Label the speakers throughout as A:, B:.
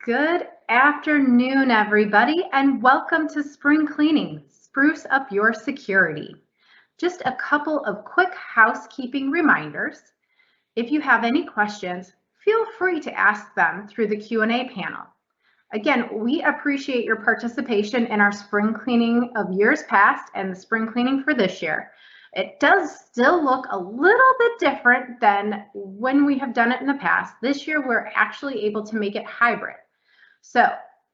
A: Good afternoon, everybody, and welcome to Spring Cleaning, Spruce Up Your Security. Just a couple of quick housekeeping reminders. If you have any questions, feel free to ask them through the Q&A panel. Again, we appreciate your participation in our spring cleaning of years past and the spring cleaning for this year. It does still look a little bit different than when we have done it in the past. This year, we're actually able to make it hybrid. So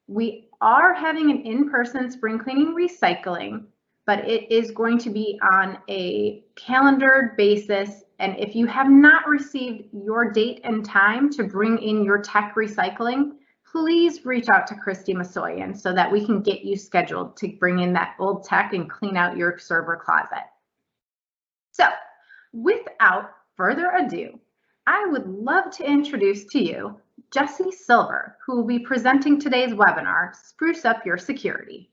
A: we are having an in-person spring cleaning recycling, but it is going to be on a calendared basis. And if you have not received your date and time to bring in your tech recycling, please reach out to Christy Masoyan so that we can get you scheduled to bring in that old tech and clean out your server closet. So without further ado, I would love to introduce to you Jesse Silver, who will be presenting today's webinar, Spruce Up Your Security.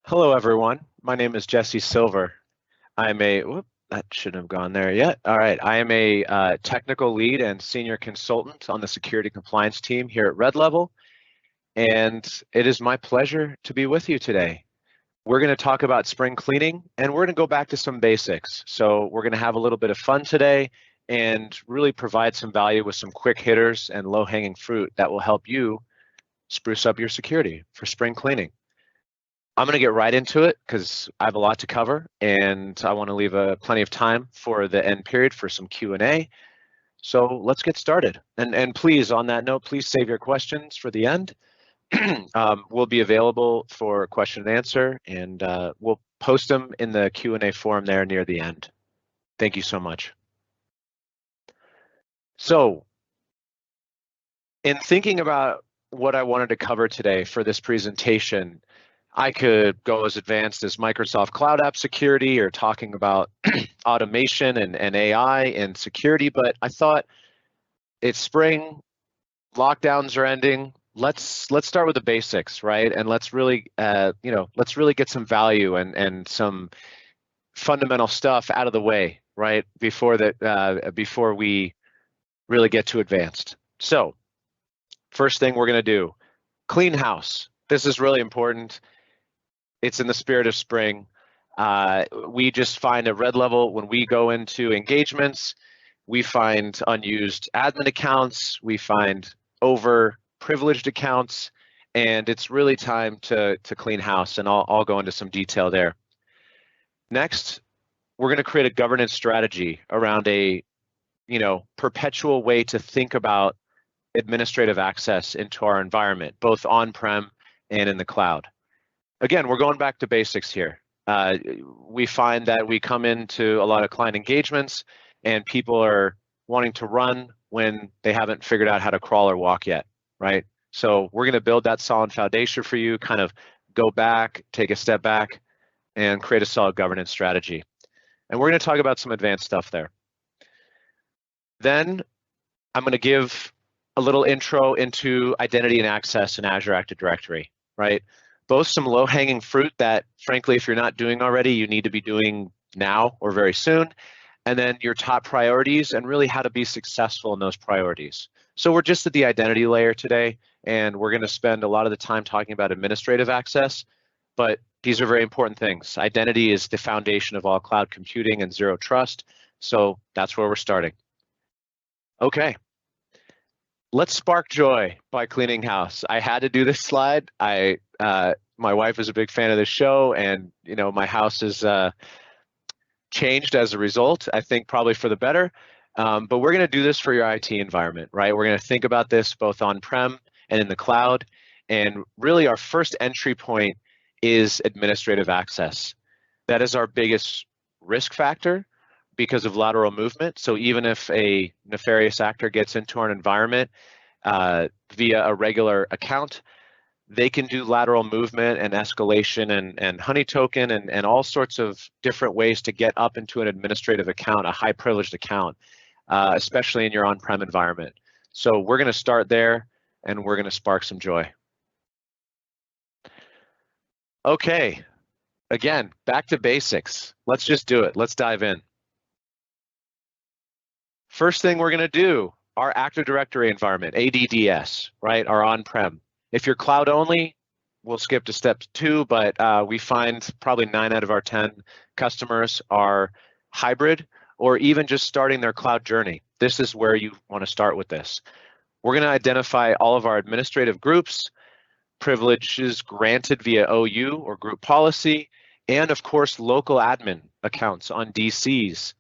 B: Hello, everyone. My name is Jesse Silver. I'm a, that shouldn't have gone there yet. All right, I am a technical lead and senior consultant on the security compliance team here at Red Level, and it is my pleasure to be with you today. We're going to talk about spring cleaning, and we're going to go back to some basics. So we're going to have a little bit of fun today and really provide some value with some quick hitters and low-hanging fruit that will help you spruce up your security for spring cleaning. I'm going to get right into it because I have a lot to cover, and I want to leave plenty of time for the end period for some Q&A. So let's get started. And please, on that note, please save your questions for the end. We'll be available for question and answer, and we'll post them in the Q&A forum there near the end. Thank you so much. So, in thinking about what I wanted to cover today for this presentation, I could go as advanced as Microsoft Cloud App Security or talking about automation and AI and security, but I thought it's spring, lockdowns are ending. Let's start with the basics, right? And let's really, let's really get some value and some fundamental stuff out of the way, right? Before we really get too advanced. So, first thing we're going to do, clean house. This is really important. It's in the spirit of spring. We just find at Red Level when we go into engagements, we find unused admin accounts, we find over-privileged accounts, and it's really time to clean house, and I'll go into some detail there. Next, we're going to create a governance strategy around a perpetual way to think about administrative access into our environment, both on-prem and in the cloud. Again, we're going back to basics here. We find that we come into a lot of client engagements and people are wanting to run when they haven't figured out how to crawl or walk yet, right? So we're going to build that solid foundation for you, kind of go back, take a step back, and create a solid governance strategy. And we're going to talk about some advanced stuff there. Then I'm going to give a little intro into identity and access in Azure Active Directory, right? Both some low-hanging fruit that, frankly, if you're not doing already, you need to be doing now or very soon, and then your top priorities and really how to be successful in those priorities. So we're just at the identity layer today, and we're going to spend a lot of the time talking about administrative access, but these are very important things. Identity is the foundation of all cloud computing and zero trust, so that's where we're starting. Okay, let's spark joy by cleaning house. I had to do this slide. My wife is a big fan of this show, and my house is changed as a result. I think probably for the better. But we're going to do this for your IT environment, right? We're going to think about this both on-prem and in the cloud. And really, our first entry point is administrative access. That is our biggest risk factor because of lateral movement. So even if a nefarious actor gets into our environment via a regular account, they can do lateral movement and escalation and honey token and all sorts of different ways to get up into an administrative account, a high privileged account, especially in your on-prem environment. So we're going to start there and we're going to spark some joy. Okay, again, back to basics. Let's just do it. Let's dive in. First thing we're going to do, our Active Directory environment, ADDS, right, our on-prem. If you're cloud only, we'll skip to step 2, but we find probably 9 out of our 10 customers are hybrid or even just starting their cloud journey. This is where you want to start with this. We're going to identify all of our administrative groups, privileges granted via OU or group policy, and of course, local admin accounts on DCs.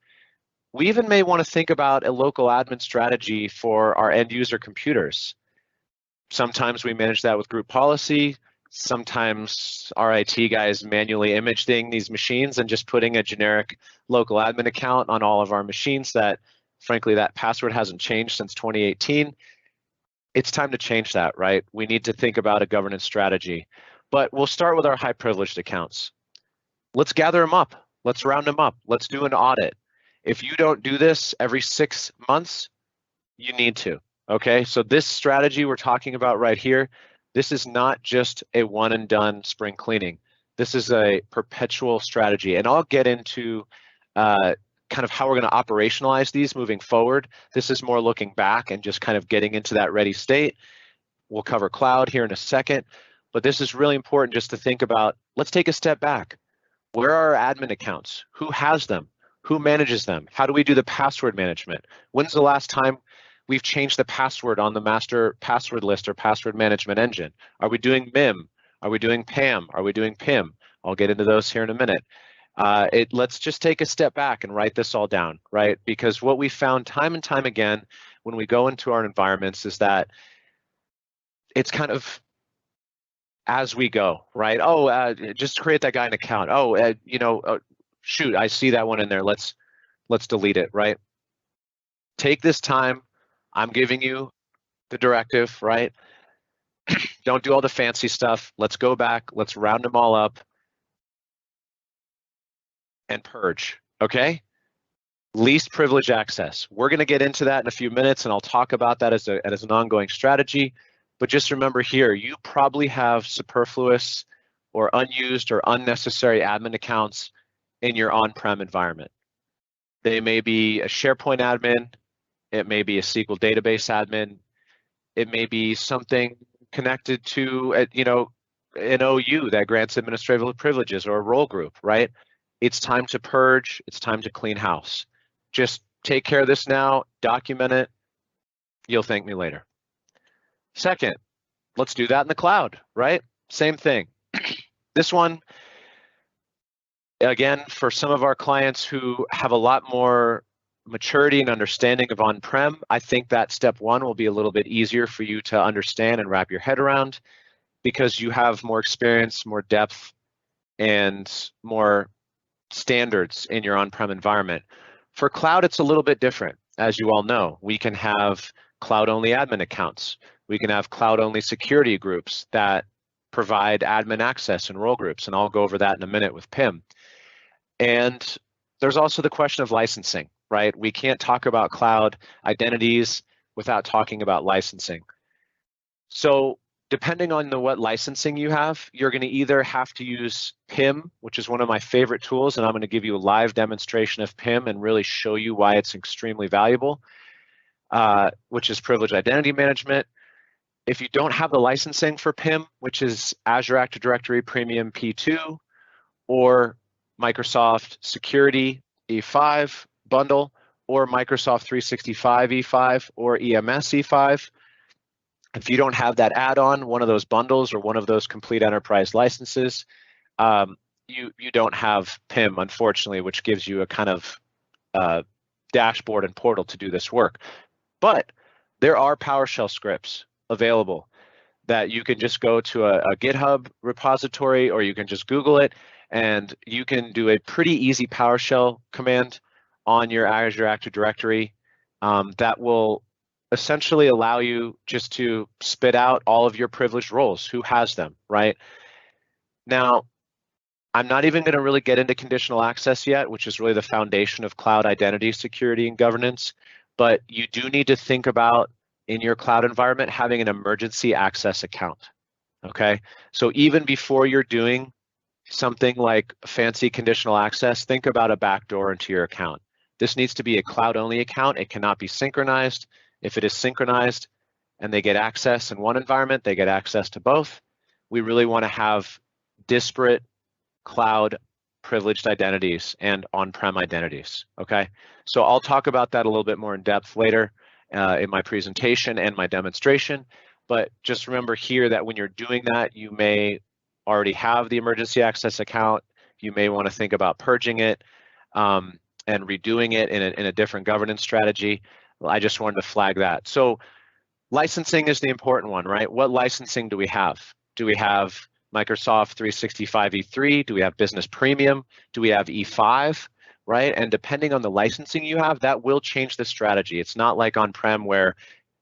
B: We even may want to think about a local admin strategy for our end user computers. Sometimes we manage that with group policy. Sometimes our IT guys manually imaging these machines and just putting a generic local admin account on all of our machines that, frankly, that password hasn't changed since 2018. It's time to change that, right? We need to think about a governance strategy. But we'll start with our high privileged accounts. Let's gather them up. Let's round them up. Let's do an audit. If you don't do this every 6 months, you need to, okay? So this strategy we're talking about right here, this is not just a one and done spring cleaning. This is a perpetual strategy. And I'll get into kind of how we're going to operationalize these moving forward. This is more looking back and just kind of getting into that ready state. We'll cover cloud here in a second, but this is really important just to think about, let's take a step back. Where are our admin accounts? Who has them? Who manages them? How do we do the password management? When's the last time we've changed the password on the master password list or password management engine? Are we doing MIM? Are we doing PAM? Are we doing PIM? I'll get into those here in a minute. Let's just take a step back and write this all down, right? Because what we found time and time again when we go into our environments is that it's kind of as we go, right? Oh, just create that guy an account. Oh, shoot, I see that one in there. Let's delete it, right? Take this time. I'm giving you the directive, right? Don't do all the fancy stuff. Let's go back. Let's round them all up and purge, okay? Least privilege access. We're going to get into that in a few minutes, and I'll talk about that as an ongoing strategy. But just remember here, you probably have superfluous or unused or unnecessary admin accounts in your on-prem environment. They may be a SharePoint admin. It may be a SQL database admin. It may be something connected to, an OU that grants administrative privileges or a role group, right? It's time to purge. It's time to clean house. Just take care of this now, document it. You'll thank me later. Second, let's do that in the cloud, right? Same thing. This one, again, for some of our clients who have a lot more maturity and understanding of on-prem, I think that step 1 will be a little bit easier for you to understand and wrap your head around because you have more experience, more depth, and more standards in your on-prem environment. For cloud, it's a little bit different. As you all know, we can have cloud-only admin accounts. We can have cloud-only security groups that provide admin access and role groups, and I'll go over that in a minute with PIM. And there's also the question of licensing, right? We can't talk about cloud identities without talking about licensing. So depending on what licensing you have, you're going to either have to use PIM, which is one of my favorite tools, and I'm going to give you a live demonstration of PIM and really show you why it's extremely valuable, which is privileged identity management. If you don't have the licensing for PIM, which is Azure Active Directory Premium P2 or Microsoft Security E5 bundle or Microsoft 365 E5 or EMS E5, if you don't have that add-on, one of those bundles or one of those complete enterprise licenses, you don't have PIM, unfortunately, which gives you a kind of dashboard and portal to do this work. But there are PowerShell scripts available that you can just go to a GitHub repository or you can just Google it and you can do a pretty easy PowerShell command on your Azure Active Directory that will essentially allow you just to spit out all of your privileged roles, who has them, right? Now, I'm not even going to really get into conditional access yet, which is really the foundation of cloud identity security and governance, but you do need to think about in your cloud environment having an emergency access account, okay? So even before you're doing something like fancy conditional access, think about a backdoor into your account. This needs to be a cloud-only account. It cannot be synchronized. If it is synchronized and they get access in one environment, they get access to both. We really want to have disparate cloud privileged identities and on-prem identities, okay? So I'll talk about that a little bit more in depth later in my presentation and my demonstration, but just remember here that when you're doing that, you may already have the emergency access account. You may want to think about purging it and redoing it in a different governance strategy. Well, I just wanted to flag that. So licensing is the important one, right? What licensing do we have? Do we have Microsoft 365 E3? Do we have Business Premium? Do we have E5, right? And depending on the licensing you have, that will change the strategy. It's not like on-prem where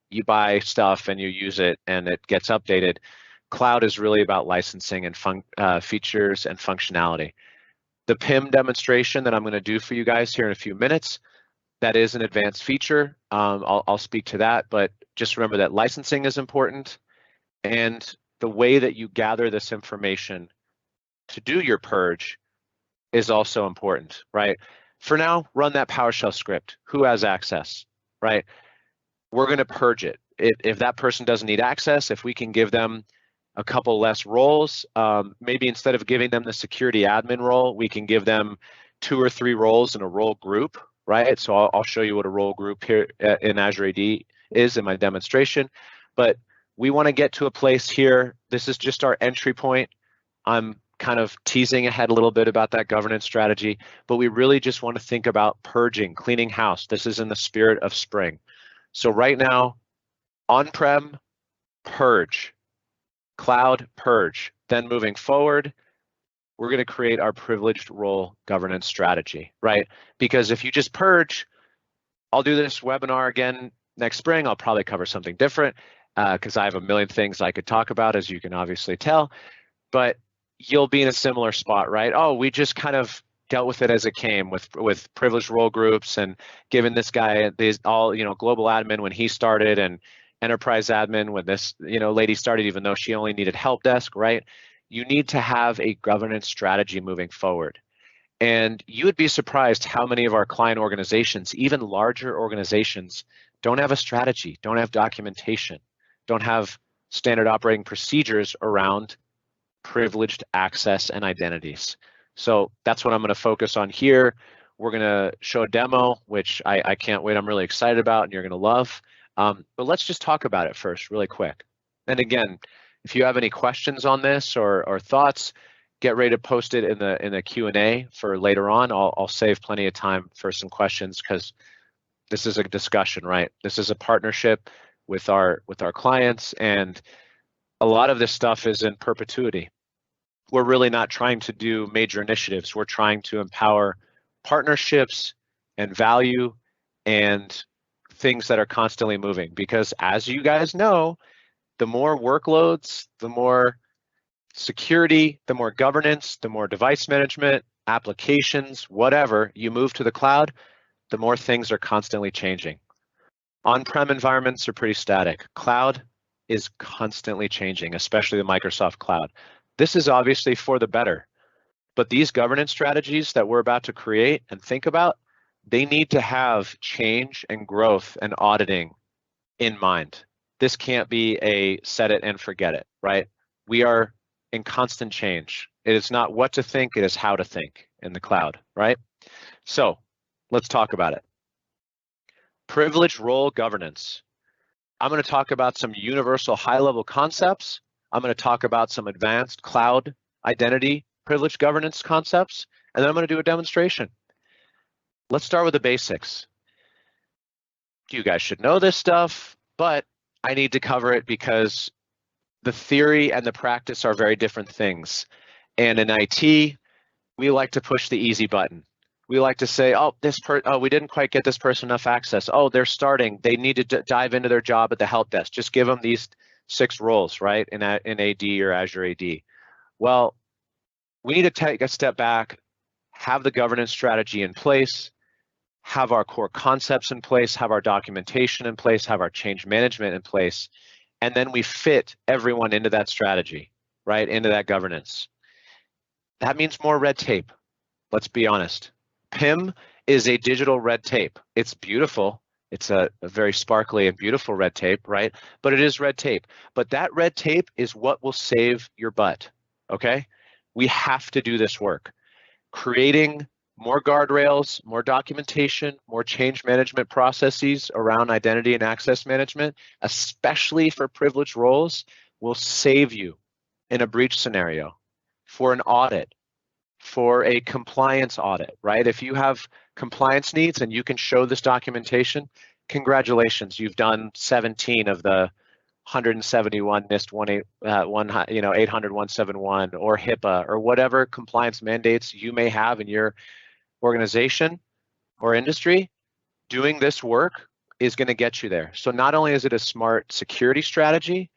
B: you buy stuff and you use it and it gets updated. Cloud is really about licensing and features and functionality. The PIM demonstration that I'm going to do for you guys here in a few minutes, that is an advanced feature. I'll speak to that, but just remember that licensing is important, and the way that you gather this information to do your purge is also important, right? For now, run that PowerShell script. Who has access, right? We're going to purge it. If that person doesn't need access, if we can give them a couple less roles, maybe instead of giving them the security admin role, we can give them 2 or 3 roles in a role group, right? So I'll show you what a role group here in Azure AD is in my demonstration, but we want to get to a place here. This is just our entry point. I'm kind of teasing ahead a little bit about that governance strategy, but we really just want to think about purging, cleaning house. This is in the spirit of spring. So right now, on-prem, purge, cloud, purge. Then moving forward, we're going to create our privileged role governance strategy, right? Because if you just purge, I'll do this webinar again next spring. I'll probably cover something different because I have a million things I could talk about, as you can obviously tell, but you'll be in a similar spot, right? Oh, we just kind of dealt with it as it came with privileged role groups and giving this guy these all, global admin when he started and enterprise admin when this, lady started, even though she only needed help desk, right? You need to have a governance strategy moving forward. And you would be surprised how many of our client organizations, even larger organizations, don't have a strategy, don't have documentation, don't have standard operating procedures around privileged access and identities. So that's what I'm going to focus on here. We're going to show a demo, which I can't wait. I'm really excited about and you're going to love. But let's just talk about it first really quick. And again, if you have any questions on this or thoughts, get ready to post it in the Q&A for later on. I'll save plenty of time for some questions because this is a discussion, right? This is a partnership with our clients, and a lot of this stuff is in perpetuity. We're really not trying to do major initiatives. We're trying to empower partnerships and value and things that are constantly moving, because as you guys know, the more workloads, the more security, the more governance, the more device management, applications, whatever you move to the cloud, the more things are constantly changing. On-prem environments are pretty static. Cloud is constantly changing, especially the Microsoft cloud. This is obviously for the better, but these governance strategies that we're about to create and think about, they need to have change and growth and auditing in mind. This can't be a set it and forget it, right? We are in constant change. It is not what to think, it is how to think in the cloud, right? So let's talk about it. Privileged role governance. I'm going to talk about some universal high-level concepts. I'm going to talk about some advanced cloud identity privilege governance concepts, and then I'm going to do a demonstration. Let's start with the basics. You guys should know this stuff, but I need to cover it because the theory and the practice are very different things. And in IT, we like to push the easy button. We like to say, oh, we didn't quite get this person enough access. Oh, they're starting. They need to dive into their job at the help desk. Just give them these 6 roles, right, in AD or Azure AD. Well, we need to take a step back, have the governance strategy in place, have our core concepts in place, have our documentation in place, have our change management in place, and then we fit everyone into that strategy, right, into that governance. That means more red tape. Let's be honest. PIM is a digital red tape. It's beautiful. It's a very sparkly and beautiful red tape, right? But it is red tape. But that red tape is what will save your butt, okay? We have to do this work. Creating more guardrails, more documentation, more change management processes around identity and access management, especially for privileged roles, will save you in a breach scenario, for an audit, for a compliance audit, right? If you have compliance needs and you can show this documentation, congratulations, you've done 17 of the 171 NIST 800 171 or HIPAA or whatever compliance mandates you may have in your organization or industry. Doing this work is going to get you there. So not only is it a smart security strategy,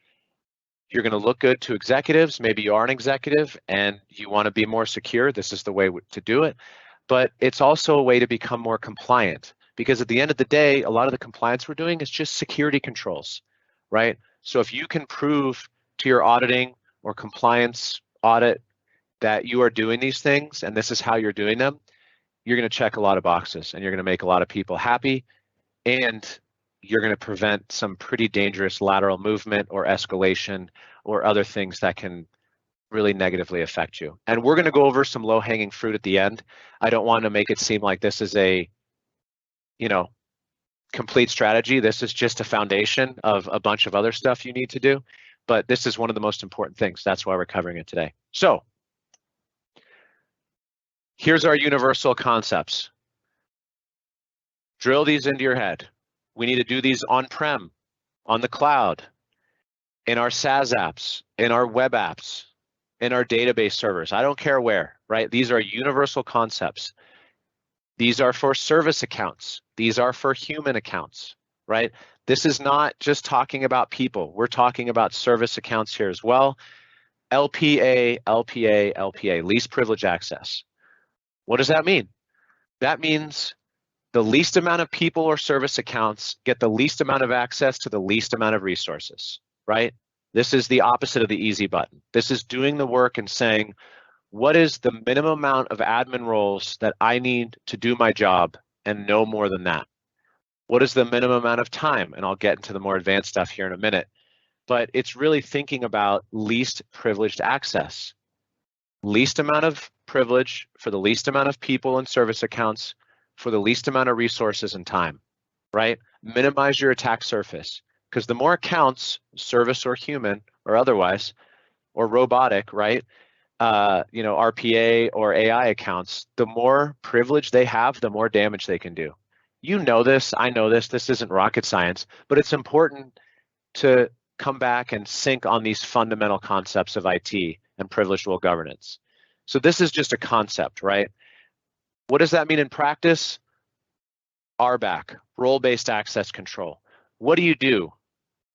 B: you're going to look good to executives. Maybe you are an executive and you want to be more secure. This is the way to do it. But it's also a way to become more compliant, because at the end of the day, a lot of the compliance we're doing is just security controls, right? So if you can prove to your auditing or compliance audit that you are doing these things and this is how you're doing them, you're going to check a lot of boxes and you're going to make a lot of people happy, and you're going to prevent some pretty dangerous lateral movement or escalation or other things that can really negatively affect you. And we're going to go over some low-hanging fruit at the end. I don't want to make it seem like this is a, complete strategy. This is just a foundation of a bunch of other stuff you need to do, but this is one of the most important things. That's why we're covering it today. So here's our universal concepts. Drill these into your head. We need to do these on-prem, on the cloud, in our SaaS apps, in our web apps, in our database servers. I don't care where, right? These are universal concepts. These are for service accounts. These are for human accounts, right? This is not just talking about people. We're talking about service accounts here as well. LPA, LPA, LPA, least privilege access. What does that mean? That means the least amount of people or service accounts get the least amount of access to the least amount of resources, right? This is the opposite of the easy button. This is doing the work and saying, what is the minimum amount of admin roles that I need to do my job and no more than that? What is the minimum amount of time? And I'll get into the more advanced stuff here in a minute. But it's really thinking about least privileged access. Least amount of privilege for the least amount of people and service accounts for the least amount of resources and time, right? Minimize your attack surface, because the more accounts, service or human or otherwise, or robotic, right? RPA or AI accounts, the more privilege they have, the more damage they can do. You know this, I know this isn't rocket science, but it's important to come back and sync on these fundamental concepts of IT and privileged role governance. So this is just a concept, right? What does that mean in practice? RBAC, role-based access control. What do you do?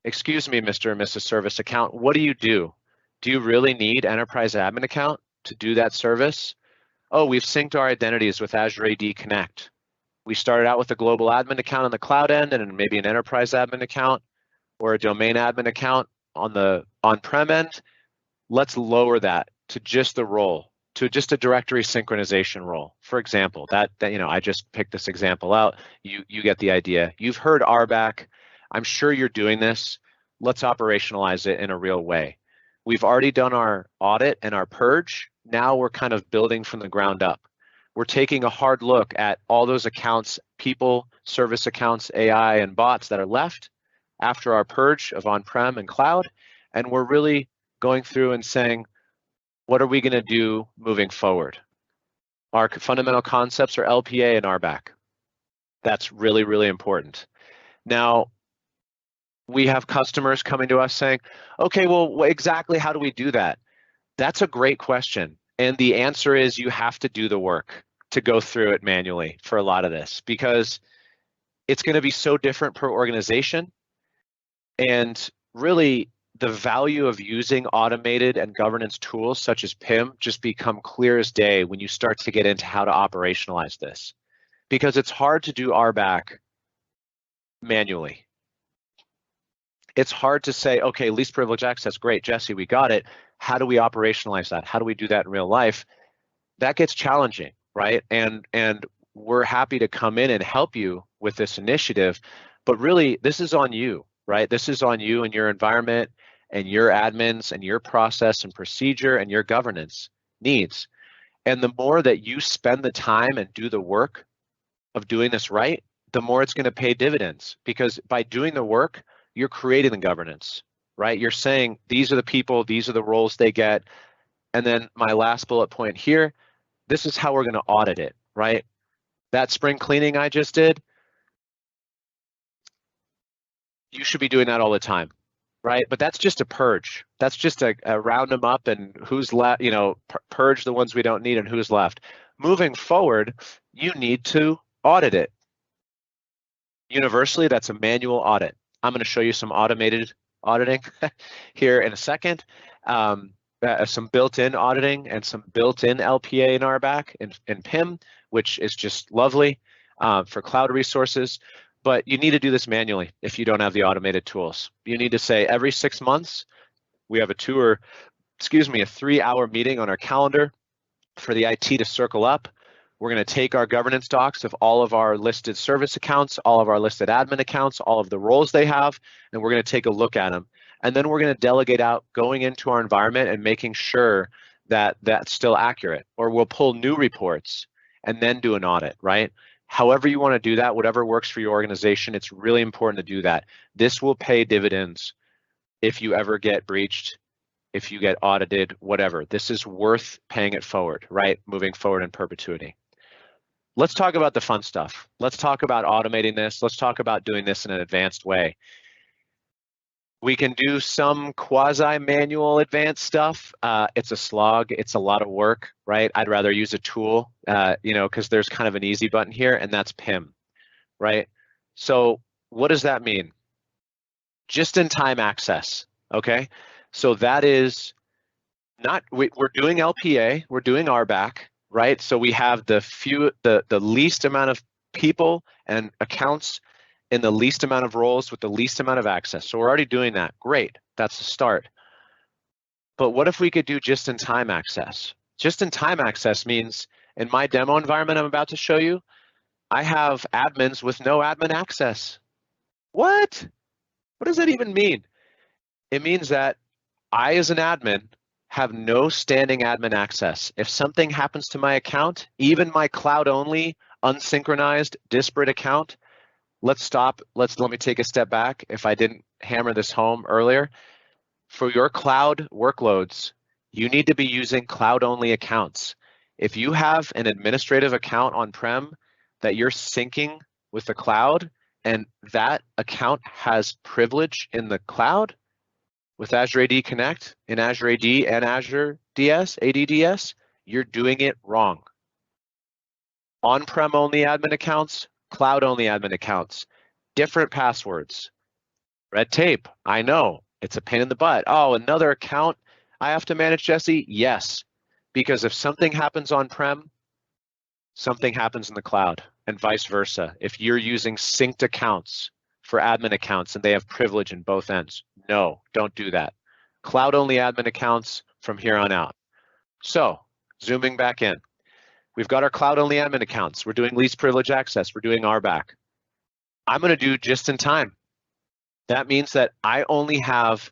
B: Excuse me, Mr. and Mrs. Service Account, what do you do? Do you really need enterprise admin account to do that service? Oh, we've synced our identities with Azure AD Connect. We started out with a global admin account on the cloud end and maybe an enterprise admin account or a domain admin account on the on-prem end. Let's lower that to just the role, to just a directory synchronization role. For example, that I just picked this example out. You get the idea. You've heard RBAC. I'm sure you're doing this. Let's operationalize it in a real way. We've already done our audit and our purge. Now we're kind of building from the ground up. We're taking a hard look at all those accounts, people, service accounts, AI, and bots that are left after our purge of on-prem and cloud. And we're really going through and saying, what are we going to do moving forward? Our fundamental concepts are LPA and RBAC. That's really, really important. Now, we have customers coming to us saying, okay, well, exactly how do we do that? That's a great question. And the answer is you have to do the work to go through it manually for a lot of this, because it's going to be so different per organization. And really, the value of using automated and governance tools such as PIM just become clear as day when you start to get into how to operationalize this, because it's hard to do RBAC manually. It's hard to say, okay, least privilege access, great, Jesse, we got it. How do we operationalize that? How do we do that in real life? That gets challenging, right? And we're happy to come in and help you with this initiative, but really this is on you, right? This is on you and your environment and your admins and your process and procedure and your governance needs. And the more that you spend the time and do the work of doing this right, the more it's going to pay dividends, because by doing the work, you're creating the governance, right? You're saying these are the people, these are the roles they get. And then my last bullet point here, this is how we're going to audit it, right? That spring cleaning I just did, you should be doing that all the time, right? But that's just a purge. That's just a round them up and who's left, you know, purge the ones we don't need and who's left. Moving forward, you need to audit it. Universally, that's a manual audit. I'm going to show you some automated auditing here in a second. Some built-in auditing and some built-in LPA in RBAC and PIM, which is just lovely for cloud resources. But you need to do this manually if you don't have the automated tools. You need to say every 6 months, we have a 3-hour meeting on our calendar for the IT to circle up. We're going to take our governance docs of all of our listed service accounts, all of our listed admin accounts, all of the roles they have, and we're going to take a look at them. And then we're going to delegate out going into our environment and making sure that that's still accurate. Or we'll pull new reports and then do an audit, right? However you want to do that, whatever works for your organization, it's really important to do that. This will pay dividends if you ever get breached, if you get audited, whatever. This is worth paying it forward, right? Moving forward in perpetuity. Let's talk about the fun stuff. Let's talk about automating this. Let's talk about doing this in an advanced way. We can do some quasi-manual advanced stuff. It's a slog. It's a lot of work, right? I'd rather use a tool, because there's kind of an easy button here, and that's PIM, right? So what does that mean? Just-in-time access, okay? So that is not, we're doing LPA, we're doing RBAC, right? So we have the least amount of people and accounts in the least amount of roles with the least amount of access. So we're already doing that. Great, that's the start. But what if we could do just-in-time access? Just-in-time access means in my demo environment I'm about to show you, I have admins with no admin access. What? What does that even mean? It means that I, as an admin, have no standing admin access. If something happens to my account, even my cloud-only, unsynchronized, disparate account, let me take a step back. If I didn't hammer this home earlier, for your cloud workloads, you need to be using cloud-only accounts. If you have an administrative account on-prem that you're syncing with the cloud, and that account has privilege in the cloud with Azure AD Connect, in Azure AD and Azure DS, ADDS, you're doing it wrong. On-prem only admin accounts, cloud only admin accounts, different passwords. Red tape, I know, it's a pain in the butt. Oh, another account I have to manage, Jesse? Yes, because if something happens on-prem, something happens in the cloud, and vice versa. If you're using synced accounts for admin accounts and they have privilege in both ends, no, don't do that. Cloud only admin accounts from here on out. So, zooming back in. We've got our cloud only admin accounts. We're doing least privilege access. We're doing RBAC. I'm going to do just in time. That means that I only have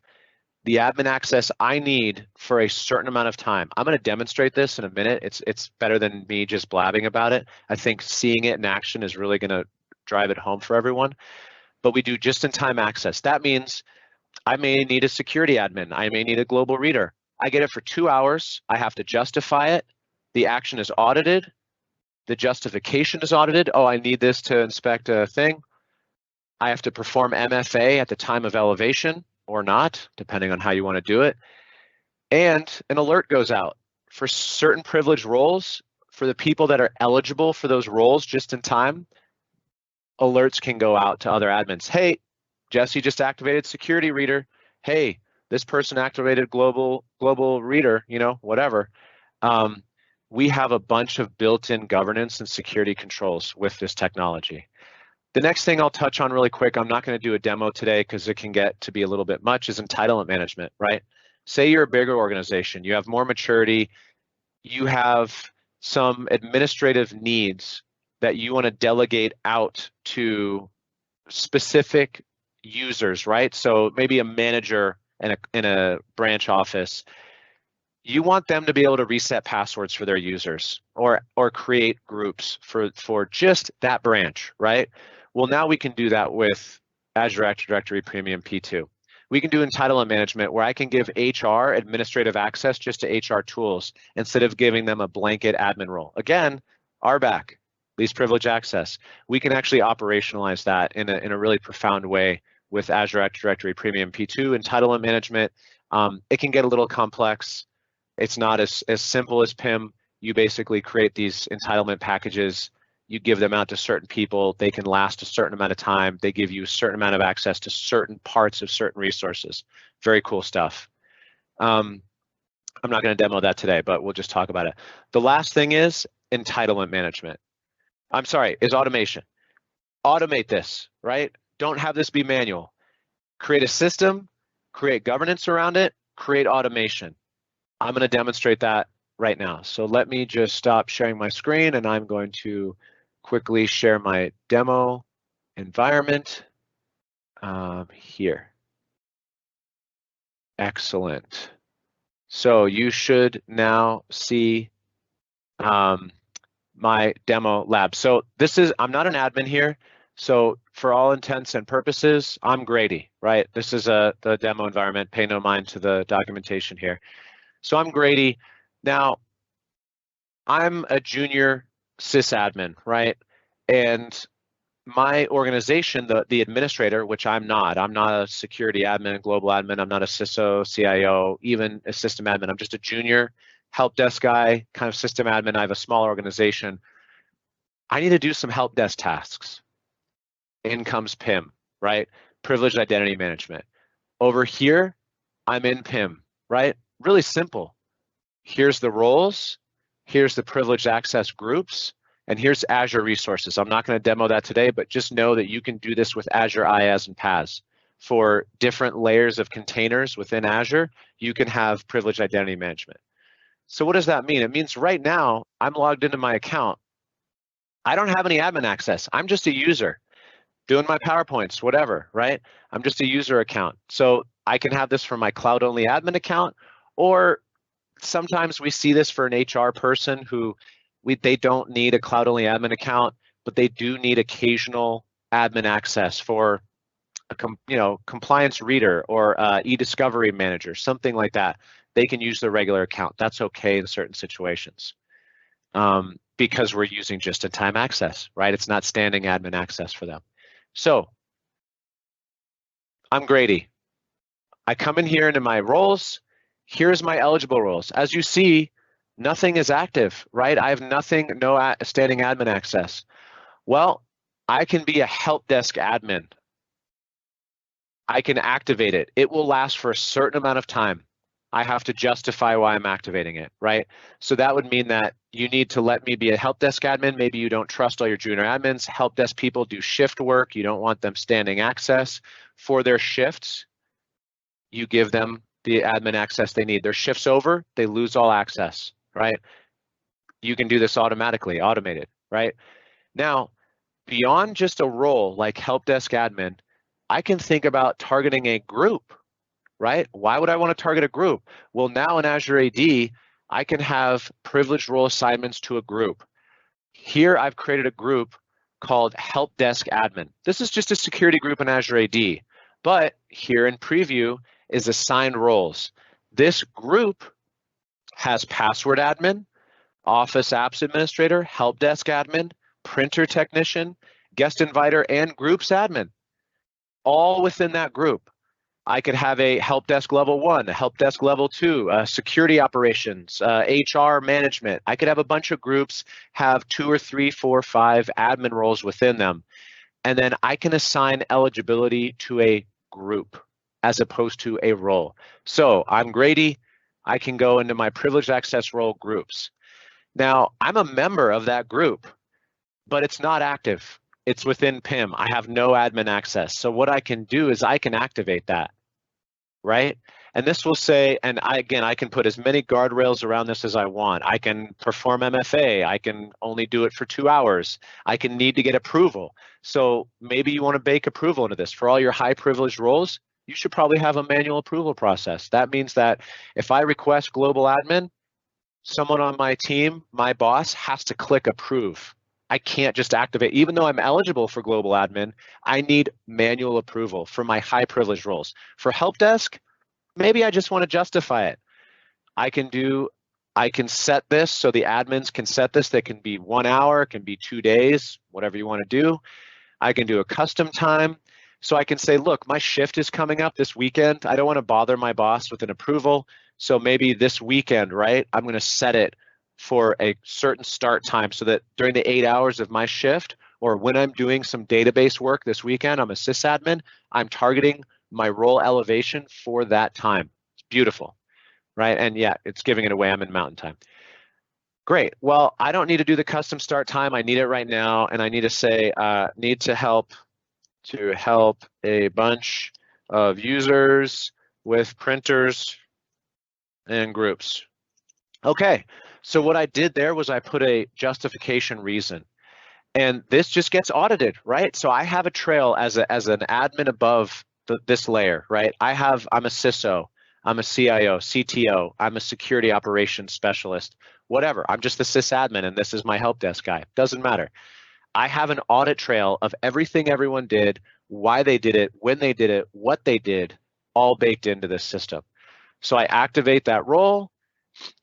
B: the admin access I need for a certain amount of time. I'm going to demonstrate this in a minute. It's better than me just blabbing about it. I think seeing it in action is really going to drive it home for everyone. But we do just in time access. That means I may need a security admin. I may need a global reader. I get it for 2 hours. I have to justify it. The action is audited. The justification is audited. Oh, I need this to inspect a thing. I have to perform MFA at the time of elevation or not, depending on how you want to do it. And an alert goes out for certain privileged roles. For the people that are eligible for those roles just in time, alerts can go out to other admins. Hey, Jesse just activated security reader. Hey, this person activated global reader, whatever. We have a bunch of built-in governance and security controls with this technology. The next thing I'll touch on really quick, I'm not going to do a demo today because it can get to be a little bit much, is entitlement management, right? Say you're a bigger organization, you have more maturity, you have some administrative needs that you want to delegate out to specific users, right? So maybe a manager in a branch office, you want them to be able to reset passwords for their users or create groups for just that branch, right? Well, now we can do that with Azure Active Directory Premium P2. We can do entitlement management where I can give HR administrative access just to HR tools instead of giving them a blanket admin role. Again, RBAC, least privilege access. We can actually operationalize that in a really profound way with Azure Active Directory Premium P2 entitlement management. It can get a little complex. It's not as simple as PIM. You basically create these entitlement packages. You give them out to certain people. They can last a certain amount of time. They give you a certain amount of access to certain parts of certain resources. Very cool stuff. I'm not going to demo that today, but we'll just talk about it. The last thing is entitlement management. I'm sorry, is automation. Automate this, right? Don't have this be manual. Create a system, create governance around it, create automation. I'm going to demonstrate that right now. So let me just stop sharing my screen and I'm going to quickly share my demo environment here. Excellent. So you should now see my demo lab. So this is, I'm not an admin here. So for all intents and purposes, I'm Grady, right? This is the demo environment. Pay no mind to the documentation here. So I'm Grady. Now, I'm a junior sysadmin, right? And my organization, the administrator, which I'm not a security admin, global admin, I'm not a CISO, CIO, even a system admin. I'm just a junior help desk guy, kind of system admin. I have a small organization. I need to do some help desk tasks. In comes PIM, right? Privileged identity management. Over here, I'm in PIM, right? Really simple. Here's the roles, here's the privileged access groups, and here's Azure resources. I'm not going to demo that today, but just know that you can do this with Azure IaaS and PaaS. For different layers of containers within Azure, you can have privileged identity management. So what does that mean? It means right now, I'm logged into my account. I don't have any admin access. I'm just a user doing my PowerPoints, whatever, right? I'm just a user account. So I can have this from my cloud-only admin account, or sometimes we see this for an HR person who they don't need a cloud-only admin account, but they do need occasional admin access for a compliance reader or e-discovery manager, something like that. They can use their regular account. That's okay in certain situations because we're using just-in-time access, right? It's not standing admin access for them. So I'm Grady. I come in here into my roles. Here's my eligible roles. As you see, nothing is active, right? I have nothing, no standing admin access. Well, I can be a help desk admin. I can activate it. It will last for a certain amount of time. I have to justify why I'm activating it, right? So that would mean that you need to let me be a help desk admin. Maybe you don't trust all your junior admins. Help desk people do shift work. You don't want them standing access for their shifts. You give them the admin access they need. Their shift's over, they lose all access, right? You can do this automatically, automated, right? Now, beyond just a role like help desk admin, I can think about targeting a group, right? Why would I want to target a group? Well, now in Azure AD, I can have privileged role assignments to a group. Here, I've created a group called Help Desk Admin. This is just a security group in Azure AD, but here in preview is assigned roles. This group has password admin, office apps administrator, help desk admin, printer technician, guest inviter, and groups admin, all within that group. I could have a help desk level 1, a help desk level 2, security operations, HR management. I could have a bunch of groups, have 2 or 3, 4, 5 admin roles within them. And then I can assign eligibility to a group as opposed to a role. So I'm Grady. I can go into my privileged access role groups. Now, I'm a member of that group, but it's not active. It's within PIM. I have no admin access. So what I can do is I can activate that. right? And this will say, and again, I can put as many guardrails around this as I want. I can perform MFA. I can only do it for 2 hours. I can need to get approval. So maybe you want to bake approval into this. For all your high privileged roles, you should probably have a manual approval process. That means that if I request global admin, someone on my team, my boss, has to click approve. I can't just activate. Even though I'm eligible for global admin, I need manual approval for my high privileged roles. For help desk, maybe I just want to justify it. I can set this so the admins can set this. That can be 1 hour, it can be 2 days, whatever you want to do. I can do a custom time. So I can say, look, my shift is coming up this weekend. I don't want to bother my boss with an approval. So maybe this weekend, right, I'm going to set it for a certain start time so that during the 8 hours of my shift, or when I'm doing some database work this weekend, I'm a sysadmin, I'm targeting my role elevation for that time. It's beautiful, right? And yeah, it's giving it away. I'm in mountain time. Great. Well, I don't need to do the custom start time. I need it right now. And I need to say, need to help a bunch of users with printers and groups. Okay, so what I did there was I put a justification reason, and this just gets audited, right? So I have a trail as an admin above this layer, right? I'm a CISO, I'm a CIO, CTO, I'm a security operations specialist, whatever. I'm just the sysadmin, and this is my help desk guy. Doesn't matter. I have an audit trail of everything everyone did, why they did it, when they did it, what they did, all baked into this system. So I activate that role.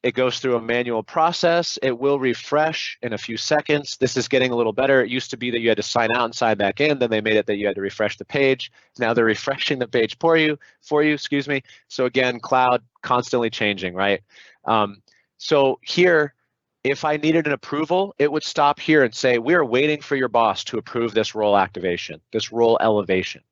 B: It goes through a manual process. It will refresh in a few seconds. This is getting a little better. It used to be that you had to sign out and sign back in. Then they made it that you had to refresh the page. Now they're refreshing the page for you, excuse me. So again, cloud constantly changing, right? So here, if I needed an approval, it would stop here and say, we are waiting for your boss to approve this role activation, this role elevation,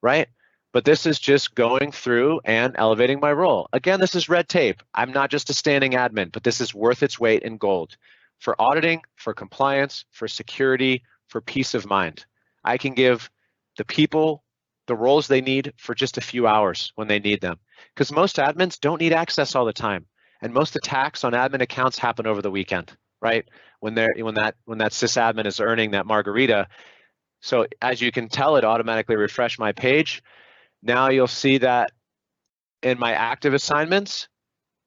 B: right? But this is just going through and elevating my role. Again, this is red tape. I'm not just a standing admin, but this is worth its weight in gold for auditing, for compliance, for security, for peace of mind. I can give the people the roles they need for just a few hours when they need them, because most admins don't need access all the time. And most attacks on admin accounts happen over the weekend, right? When that sysadmin is earning that margarita. So as you can tell, it automatically refreshed my page. Now you'll see that in my active assignments,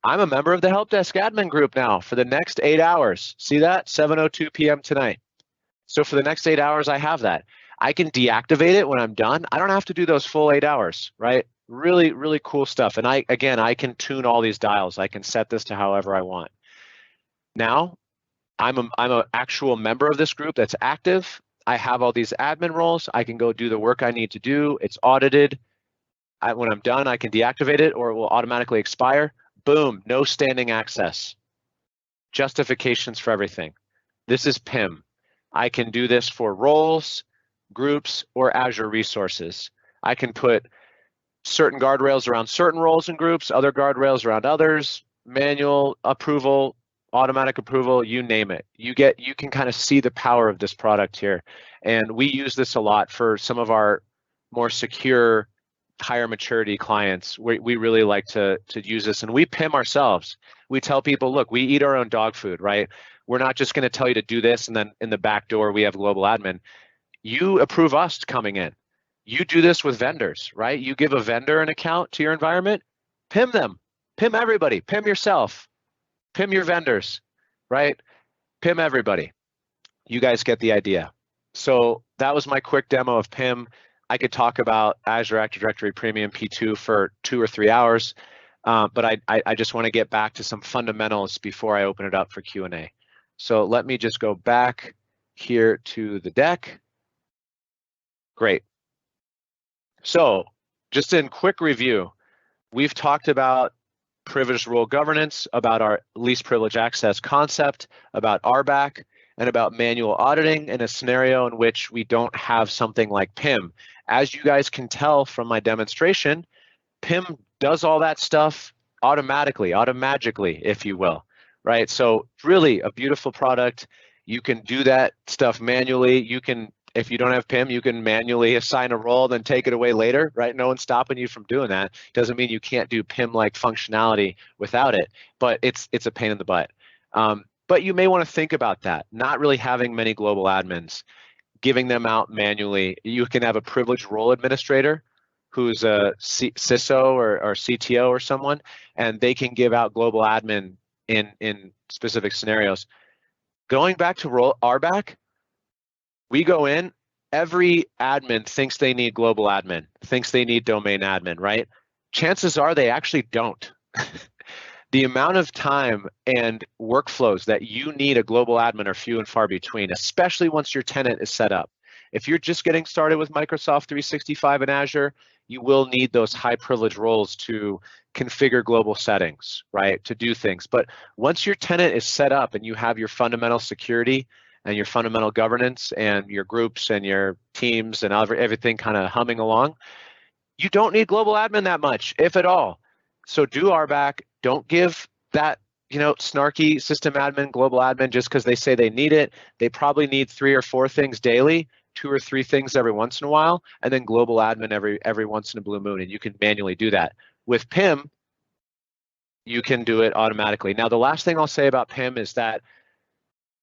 B: I'm a member of the help desk admin group now for the next 8 hours. See that? 7:02 p.m. tonight. So for the next 8 hours, I have that. I can deactivate it when I'm done. I don't have to do those full 8 hours, right? Really, really cool stuff. And I can tune all these dials. I can set this to however I want. Now, I'm an actual member of this group that's active. I have all these admin roles. I can go do the work I need to do. It's audited. When I'm done, I can deactivate it or it will automatically expire. Boom, no standing access. Justifications for everything. This is PIM. I can do this for roles, groups, or Azure resources. I can put certain guardrails around certain roles and groups, other guardrails around others, manual approval, automatic approval, you name it. You can kind of see the power of this product here. And we use this a lot for some of our more secure, higher maturity clients. We really like to use this, and we PIM ourselves. We tell people, look, we eat our own dog food, right? We're not just going to tell you to do this and then in the back door we have global admin. You approve us coming in. You do this with vendors, right? You give a vendor an account to your environment, PIM them, PIM everybody, PIM yourself, PIM your vendors, right? PIM everybody. You guys get the idea. So that was my quick demo of PIM. I could talk about Azure Active Directory Premium P2 for 2 or 3 hours, but I just want to get back to some fundamentals before I open it up for Q&A. So let me just go back here to the deck. Great. So just in quick review, we've talked about privileged role governance, about our least privileged access concept, about RBAC, and about manual auditing in a scenario in which we don't have something like PIM. As you guys can tell from my demonstration, PIM does all that stuff automatically, automagically, if you will, right? So really a beautiful product. You can do that stuff manually. You can If you don't have PIM, you can manually assign a role, then take it away later, right? No one's stopping you from doing that. Doesn't mean you can't do PIM-like functionality without it, but it's a pain in the butt. But you may want to think about that, not really having many global admins, giving them out manually. You can have a privileged role administrator who's a CISO or CTO or someone, and they can give out global admin in specific scenarios. Going back to RBAC, we go in, every admin thinks they need global admin, thinks they need domain admin, right? Chances are they actually don't. The amount of time and workflows that you need a global admin are few and far between, especially once your tenant is set up. If you're just getting started with Microsoft 365 and Azure, you will need those high privilege roles to configure global settings, right? To do things. But once your tenant is set up and you have your fundamental security and your fundamental governance and your groups and your teams and everything kind of humming along, you don't need global admin that much, if at all. So do RBAC. Don't give that, snarky system admin, global admin just because they say they need it. They probably need 3 or 4 things daily, 2 or 3 things every once in a while, and then global admin every once in a blue moon, and you can manually do that. With PIM, you can do it automatically. Now, the last thing I'll say about PIM is that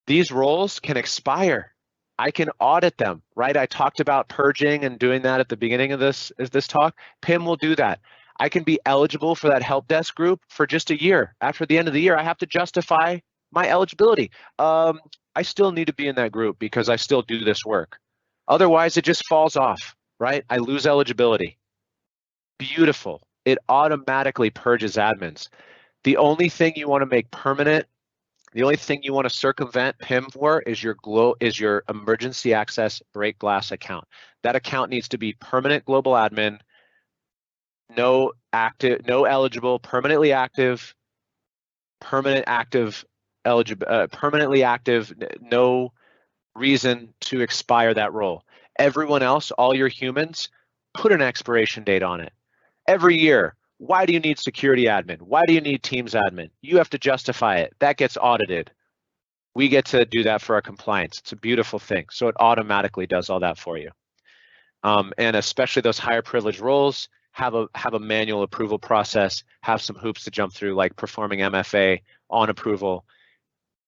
B: these roles can expire. I can audit them, right? I talked about purging and doing that at the beginning of this talk. PIM will do that. I can be eligible for that help desk group for just a year. After the end of the year, I have to justify my eligibility. I still need to be in that group because I still do this work. Otherwise, it just falls off, right? I lose eligibility. Beautiful. It automatically purges admins. The only thing you want to make permanent, the only thing you want to circumvent PIM for is your emergency access break glass account. That account needs to be permanent global admin, no eligible, permanently active, permanently active, no reason to expire that role. Everyone else, all your humans, put an expiration date on it. Every year, why do you need security admin? Why do you need Teams admin? You have to justify it. That gets audited. We get to do that for our compliance. It's a beautiful thing. So it automatically does all that for you. And especially those higher privilege roles, have a manual approval process, have some hoops to jump through, like performing MFA on approval,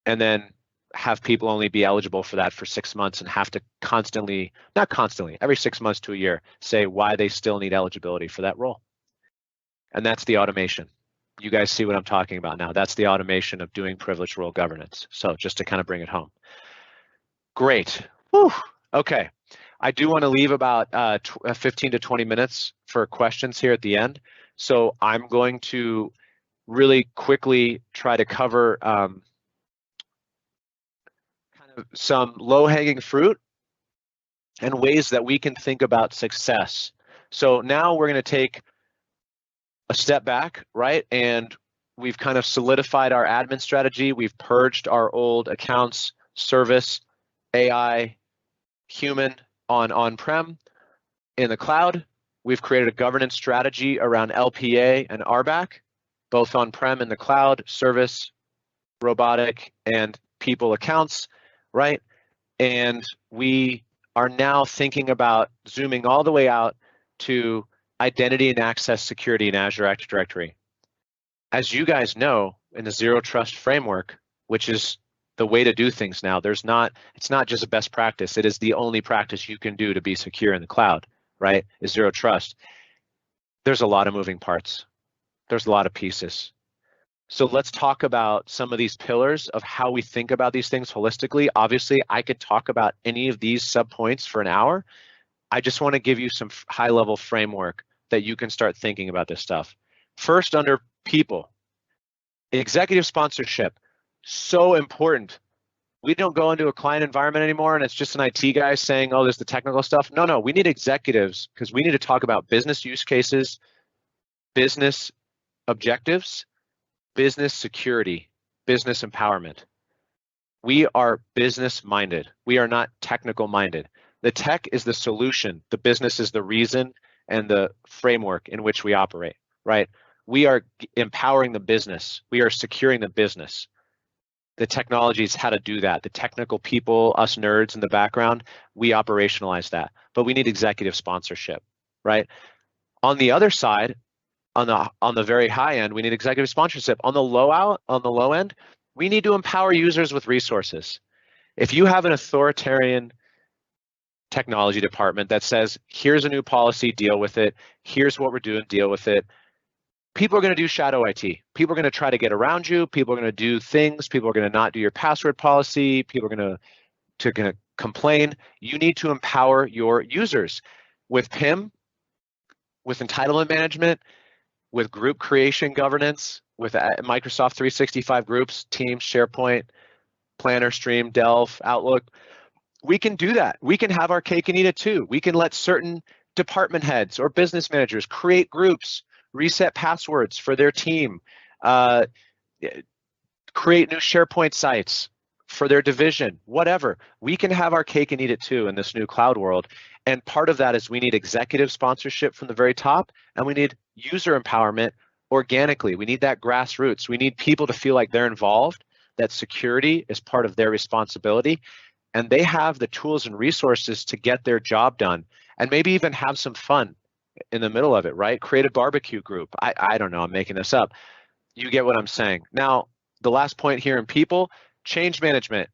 B: and then have people only be eligible for that for 6 months and have to every 6 months to a year, say why they still need eligibility for that role. And that's the automation. You guys see what I'm talking about now. That's the automation of doing privileged role governance. So just to kind of bring it home. Great. Whew. Okay. I do want to leave about 15 to 20 minutes for questions here at the end. So I'm going to really quickly try to cover kind of some low-hanging fruit and ways that we can think about success. So now we're going to take a step back, right? And we've kind of solidified our admin strategy. We've purged our old accounts, service, AI, human on-prem. In the cloud, we've created a governance strategy around LPA and RBAC, both on-prem in the cloud, service, robotic, and people accounts, right? And we are now thinking about zooming all the way out to identity and access security in Azure Active Directory. As you guys know, in the Zero Trust framework, which is the way to do things now, it's not just a best practice, it is the only practice you can do to be secure in the cloud, right? Is Zero Trust. There's a lot of moving parts. There's a lot of pieces. So let's talk about some of these pillars of how we think about these things holistically. Obviously, I could talk about any of these subpoints for an hour. I just want to give you some high-level framework that you can start thinking about this stuff. First, under people, executive sponsorship, so important. We don't go into a client environment anymore and it's just an IT guy saying, oh, there's the technical stuff. No, we need executives because we need to talk about business use cases, business objectives, business security, business empowerment. We are business minded. We are not technical minded. The tech is the solution. The business is the reason and the framework in which we operate, right? We are empowering the business. We are securing the business. The technology is how to do that. The technical people, us nerds in the background, we operationalize that. But we need executive sponsorship, right? On the other side, on the very high end, we need executive sponsorship. On the low end, we need to empower users with resources. If you have an authoritarian technology department that says, here's a new policy, deal with it, here's what we're doing, deal with it, people are going to do shadow IT. People are going to try to get around you. People are going to do things. People are going to not do your password policy. People are going to complain. You need to empower your users with PIM, with entitlement management, with group creation governance, with Microsoft 365 groups, Teams, SharePoint, Planner, Stream, Delve, Outlook. We can do that. We can have our cake and eat it too. We can let certain department heads or business managers create groups, reset passwords for their team, create new SharePoint sites for their division, whatever. We can have our cake and eat it too in this new cloud world. And part of that is we need executive sponsorship from the very top, and we need user empowerment organically. We need that grassroots. We need people to feel like they're involved, that security is part of their responsibility, and they have the tools and resources to get their job done, and maybe even have some fun in the middle of it, right? Create a barbecue group. I don't know, I'm making this up. You get what I'm saying. Now, the last point here in people, change management.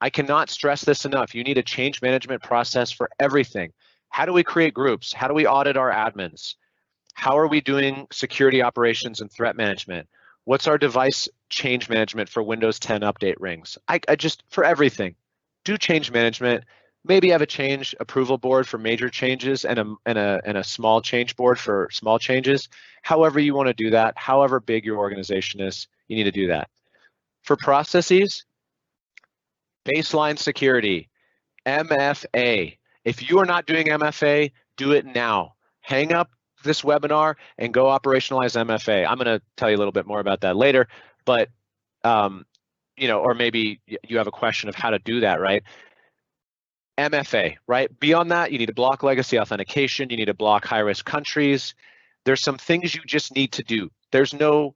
B: I cannot stress this enough. You need a change management process for everything. How do we create groups? How do we audit our admins? How are we doing security operations and threat management? What's our device change management for Windows 10 update rings? I just, for everything, do change management. Maybe have a change approval board for major changes and a small change board for small changes. However you want to do that, however big your organization is, you need to do that. For processes, baseline security, MFA. If you are not doing MFA, do it now. Hang up this webinar and go operationalize MFA. I'm going to tell you a little bit more about that later, but or maybe you have a question of how to do that, right? MFA, right? Beyond that, you need to block legacy authentication. You need to block high-risk countries. There's some things you just need to do. There's no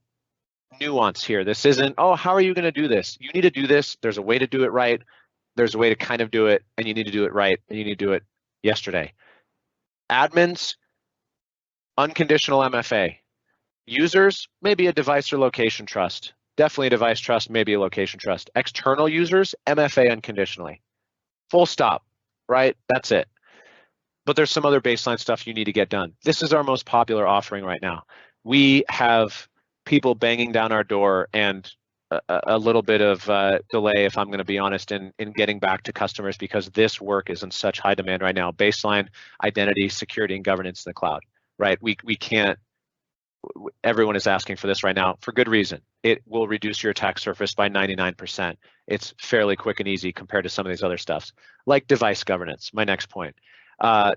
B: nuance here. This isn't, oh, how are you going to do this? You need to do this. There's a way to do it right. There's a way to kind of do it, and you need to do it right, and you need to do it yesterday. Admins, unconditional MFA. Users, maybe a device or location trust. Definitely a device trust, maybe a location trust. External users, MFA unconditionally. Full stop, right? That's it. But there's some other baseline stuff you need to get done. This is our most popular offering right now. We have people banging down our door and a little bit of delay, if I'm going to be honest, in getting back to customers because this work is in such high demand right now. Baseline identity, security, and governance in the cloud, right? We can't, everyone is asking for this right now for good reason. It will reduce your attack surface by 99%. It's fairly quick and easy compared to some of these other stuffs, like device governance, my next point.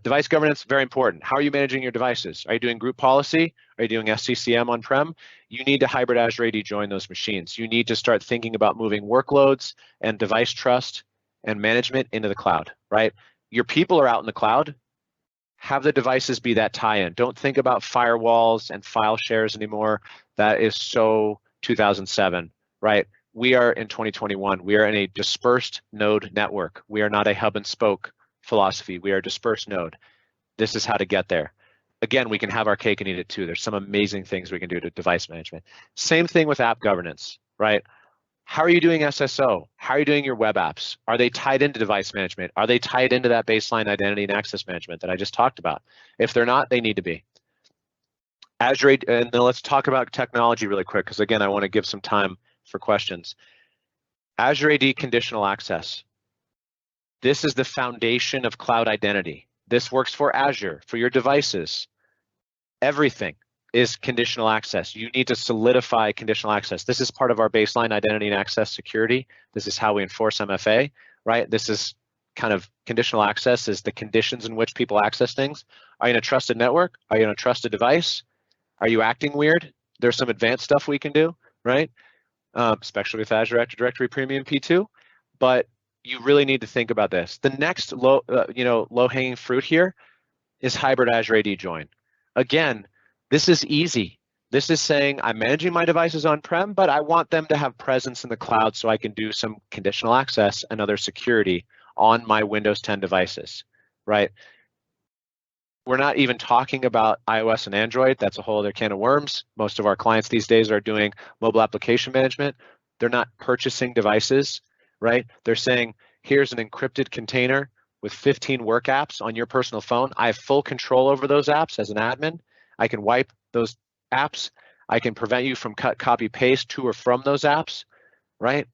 B: Device governance, very important. How are you managing your devices? Are you doing group policy? Are you doing SCCM on-prem? You need to hybrid Azure AD join those machines. You need to start thinking about moving workloads and device trust and management into the cloud, right? Your people are out in the cloud. Have the devices be that tie-in. Don't think about firewalls and file shares anymore. That is so 2007, right? We are in 2021. We are in a dispersed node network. We are not a hub and spoke philosophy. We are a dispersed node. This is how to get there. Again, we can have our cake and eat it too. There's some amazing things we can do to device management. Same thing with app governance, right? How are you doing SSO? How are you doing your web apps? Are they tied into device management? Are they tied into that baseline identity and access management that I just talked about? If they're not, they need to be. Azure, and then let's talk about technology really quick, because again, I want to give some time for questions. Azure AD Conditional Access. This is the foundation of cloud identity. This works for Azure, for your devices. Everything is conditional access. You need to solidify conditional access. This is part of our baseline identity and access security. This is how we enforce MFA, right? This is kind of conditional access is the conditions in which people access things. Are you in a trusted network? Are you in a trusted device? Are you acting weird? There's some advanced stuff we can do, right? Especially with Azure Active Directory Premium P2, but you really need to think about this. The next low-hanging fruit here is hybrid Azure AD join. Again, this is easy. This is saying I'm managing my devices on-prem, but I want them to have presence in the cloud so I can do some conditional access and other security on my Windows 10 devices, right? We're not even talking about iOS and Android. That's a whole other can of worms. Most of our clients these days are doing mobile application management. They're not purchasing devices, right? They're saying, here's an encrypted container with 15 work apps on your personal phone. I have full control over those apps as an admin. I can wipe those apps. I can prevent you from cut, copy, paste to or from those apps, right?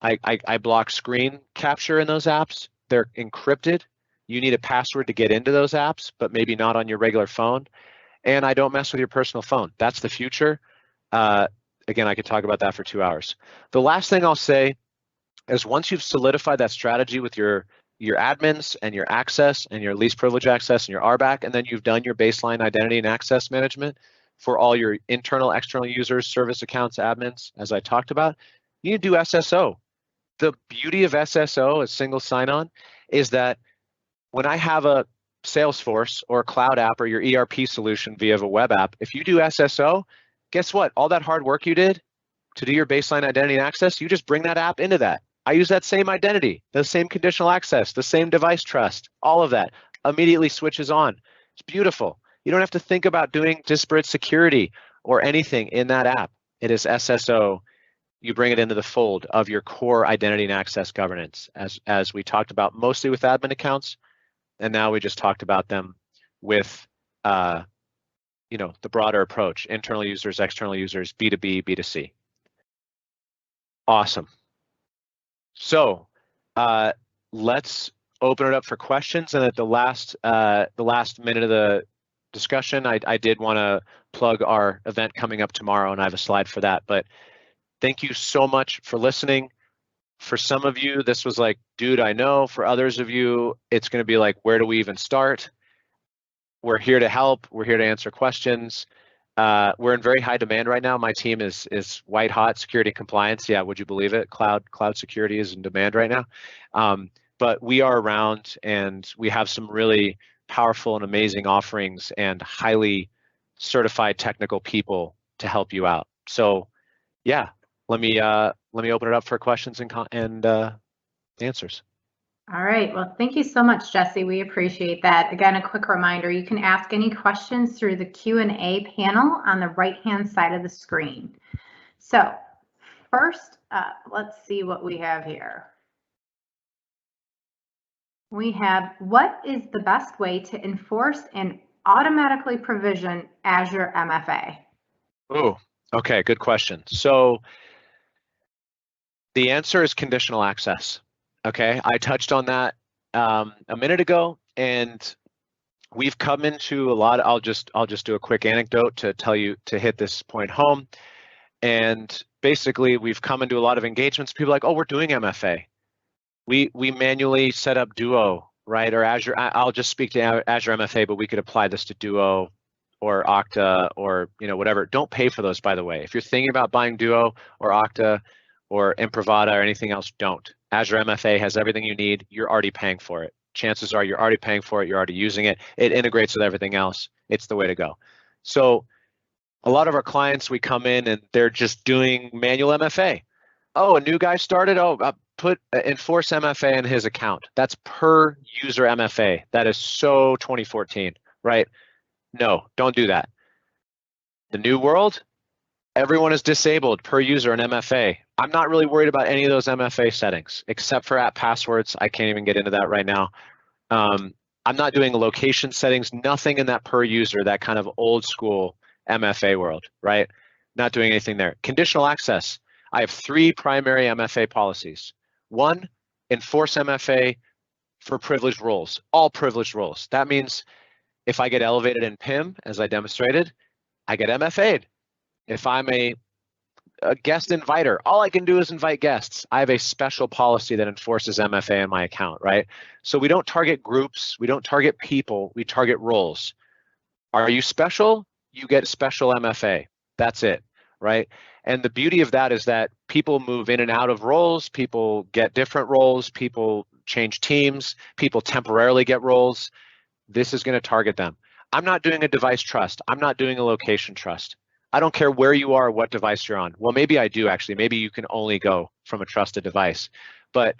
B: I block screen capture in those apps. They're encrypted. You need a password to get into those apps, but maybe not on your regular phone. And I don't mess with your personal phone. That's the future. Again, I could talk about that for 2 hours. The last thing I'll say is once you've solidified that strategy with your admins and your access and your least privilege access and your RBAC, and then you've done your baseline identity and access management for all your internal, external users, service accounts, admins, as I talked about, you need to do SSO. The beauty of SSO, as single sign-on, is that when I have a Salesforce or a cloud app or your ERP solution via a web app, if you do SSO, guess what? All that hard work you did to do your baseline identity and access, you just bring that app into that. I use that same identity, the same conditional access, the same device trust, all of that immediately switches on. It's beautiful. You don't have to think about doing disparate security or anything in that app. It is SSO. You bring it into the fold of your core identity and access governance, as we talked about mostly with admin accounts, and now we just talked about them with the broader approach: internal users, external users, B2B, B2C. Awesome. So let's open it up for questions. And at the last minute of the discussion, I did want to plug our event coming up tomorrow, and I have a slide for that. But thank you so much for listening. For some of you, this was like, dude, I know. For others of you, it's going to be like, where do we even start? We're here to help. We're here to answer questions. We're in very high demand right now. My team is WhiteHot security compliance. Yeah, would you believe it? Cloud security is in demand right now. But we are around, and we have some really powerful and amazing offerings and highly certified technical people to help you out. So yeah, let me open it up for questions and answers.
A: All right, well, thank you so much, Jesse. We appreciate that. Again, a quick reminder, you can ask any questions through the Q&A panel on the right-hand side of the screen. So first, let's see what we have here. We have, what is the best way to enforce and automatically provision Azure MFA?
B: Oh, okay, good question. So the answer is conditional access. Okay, I touched on that a minute ago, and we've come into a lot. I'll just do a quick anecdote to hit this point home. And basically, we've come into a lot of engagements. People are like, oh, we're doing MFA. We manually set up Duo, right? Or Azure. I'll just speak to Azure MFA, but we could apply this to Duo or Okta or whatever. Don't pay for those, by the way. If you're thinking about buying Duo or Okta or Imprivata or anything else, don't. Azure MFA has everything you need. You're already paying for it. Chances are you're already paying for it. You're already using it. It integrates with everything else. It's the way to go. So a lot of our clients, we come in and they're just doing manual MFA. Oh, a new guy started. Oh, enforce MFA in his account. That's per user MFA. That is so 2014, right? No, don't do that. The new world, everyone is disabled per user in MFA. I'm not really worried about any of those MFA settings, except for app passwords. I can't even get into that right now. I'm not doing location settings, nothing in that per user, that kind of old school MFA world, right? Not doing anything there. Conditional access. I have 3 primary MFA policies. 1, enforce MFA for privileged roles, all privileged roles. That means if I get elevated in PIM, as I demonstrated, I get MFA'd. If I'm a guest inviter, all I can do is invite guests. I have a special policy that enforces MFA in my account, right? So we don't target groups, we don't target people, we target roles. Are you special? You get special MFA. That's it, right? And the beauty of that is that people move in and out of roles, people get different roles, people change teams, people temporarily get roles. This is going to target them. I'm not doing a device trust. I'm not doing a location trust. I don't care where you are or what device you're on. Well, maybe I do actually. Maybe you can only go from a trusted device, but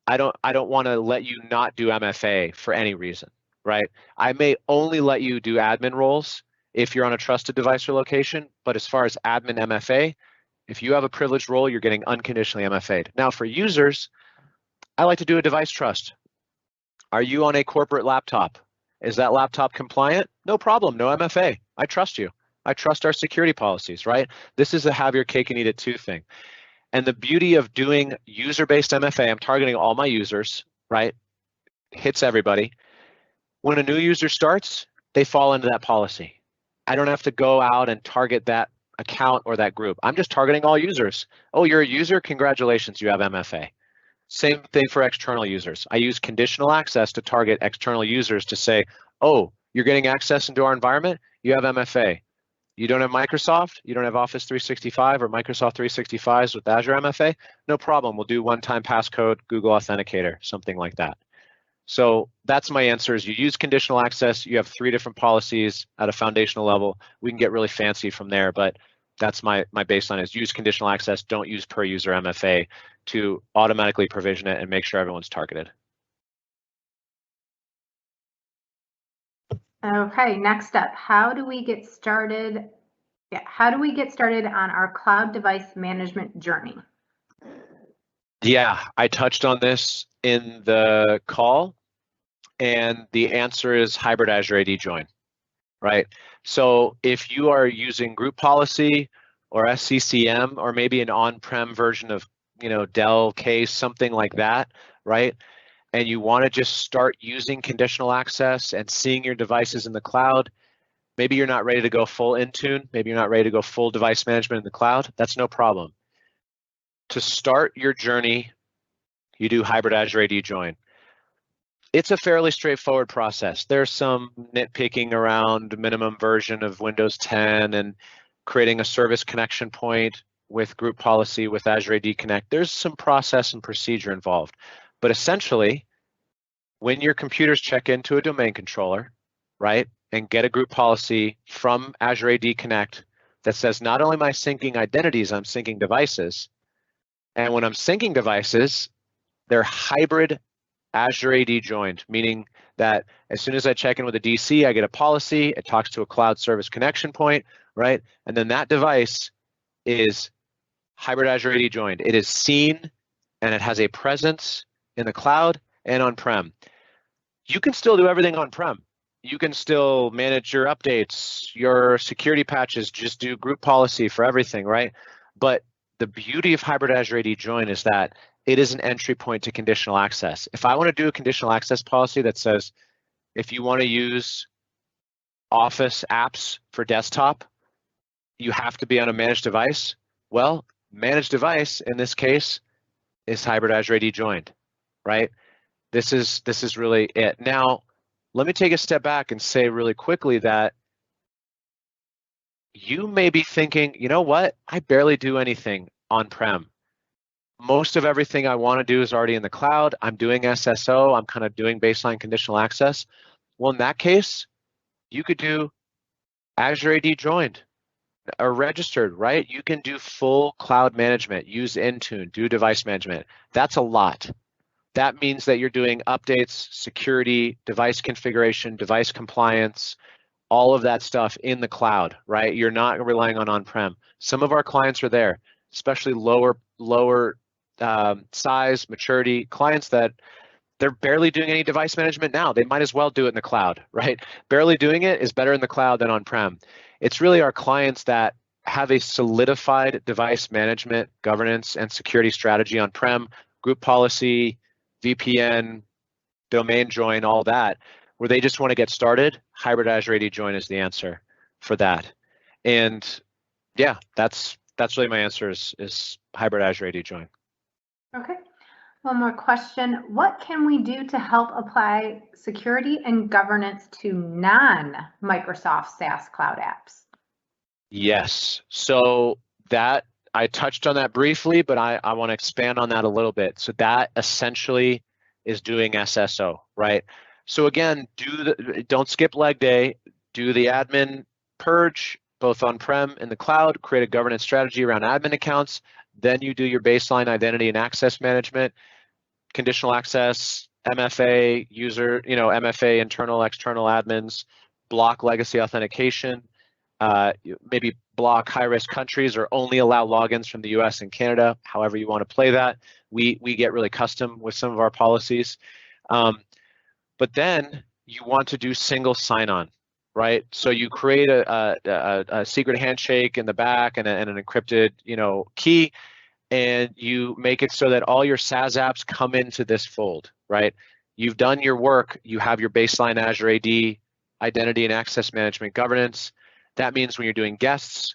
B: I don't want to let you not do MFA for any reason, right? I may only let you do admin roles if you're on a trusted device or location, but as far as admin MFA, if you have a privileged role, you're getting unconditionally MFA'd. Now for users, I like to do a device trust. Are you on a corporate laptop? Is that laptop compliant? No problem, no MFA. I trust you. I trust our security policies, right? This is a have your cake and eat it too thing. And the beauty of doing user-based MFA, I'm targeting all my users, right? Hits everybody. When a new user starts, they fall into that policy. I don't have to go out and target that account or that group. I'm just targeting all users. Oh, you're a user? Congratulations, you have MFA. Same thing for external users. I use conditional access to target external users to say, oh, you're getting access into our environment, you have MFA. You don't have Microsoft, you don't have Office 365 or Microsoft 365s with Azure MFA, no problem. We'll do one-time passcode, Google Authenticator, something like that. So that's my answer is you use conditional access, you have 3 different policies at a foundational level. We can get really fancy from there, but that's my baseline is use conditional access, don't use per user MFA to automatically provision it and make sure everyone's targeted.
A: Okay, next up, how do we get started? Yeah, how do we get started on our cloud device management journey?
B: Yeah, I touched on this in the call, and the answer is hybrid Azure AD join, right? So if you are using group policy or SCCM or maybe an on-prem version of, Dell case, something like that, right? And you want to just start using conditional access and seeing your devices in the cloud, maybe you're not ready to go full Intune, maybe you're not ready to go full device management in the cloud, that's no problem. To start your journey, you do hybrid Azure AD join. It's a fairly straightforward process. There's some nitpicking around minimum version of Windows 10 and creating a service connection point with group policy with Azure AD Connect. There's some process and procedure involved. But essentially, when your computers check into a domain controller, right, and get a group policy from Azure AD Connect that says not only am I syncing identities, I'm syncing devices. And when I'm syncing devices, they're hybrid Azure AD joined, meaning that as soon as I check in with a DC, I get a policy, it talks to a cloud service connection point, right? And then that device is hybrid Azure AD joined. It is seen and it has a presence in the cloud and on-prem. You can still do everything on-prem. You can still manage your updates, your security patches, just do group policy for everything, right? But the beauty of hybrid Azure AD join is that it is an entry point to conditional access. If I want to do a conditional access policy that says, if you want to use Office apps for desktop, you have to be on a managed device. Well, managed device in this case is hybrid Azure AD joined, right? This is really it. Now, let me take a step back and say really quickly that you may be thinking, you know what? I barely do anything on-prem. Most of everything I want to do is already in the cloud. I'm doing SSO. I'm kind of doing baseline conditional access. Well, in that case, you could do Azure AD joined or registered, right? You can do full cloud management, use Intune, do device management. That's a lot. That means that you're doing updates, security, device configuration, device compliance, all of that stuff in the cloud, right? You're not relying on on-prem. Some of our clients are there, especially lower size, maturity clients that they're barely doing any device management now. They might as well do it in the cloud, right? Barely doing it is better in the cloud than on-prem. It's really our clients that have a solidified device management, governance, and security strategy on-prem, group policy, VPN, domain join, all that, where they just want to get started. Hybrid Azure AD join is the answer for that. And yeah, that's really my answer is hybrid Azure AD join.
A: Okay, one more question. What can we do to help apply security and governance to non-Microsoft SaaS cloud apps?
B: Yes, so that I touched on that briefly, but I want to expand on that a little bit. So that essentially is doing SSO, right? So again, don't skip leg day, do the admin purge, both on-prem and the cloud, create a governance strategy around admin accounts. Then you do your baseline identity and access management, conditional access, MFA, user, MFA, internal, external admins, block legacy authentication, maybe block high-risk countries or only allow logins from the US and Canada, however you want to play that. We get really custom with some of our policies. But then you want to do single sign-on, right? So you create a secret handshake in the back and an encrypted, key, and you make it so that all your SaaS apps come into this fold, right? You've done your work. You have your baseline Azure AD, identity and access management governance. That means when you're doing guests,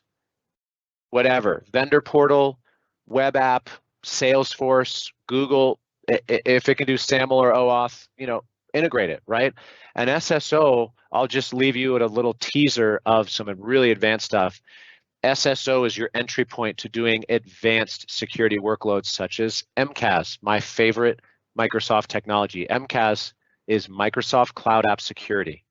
B: whatever, vendor portal, web app, Salesforce, Google, if it can do SAML or OAuth, integrate it, right? And SSO, I'll just leave you at a little teaser of some really advanced stuff. SSO is your entry point to doing advanced security workloads such as MCAS, my favorite Microsoft technology. MCAS is Microsoft Cloud App Security.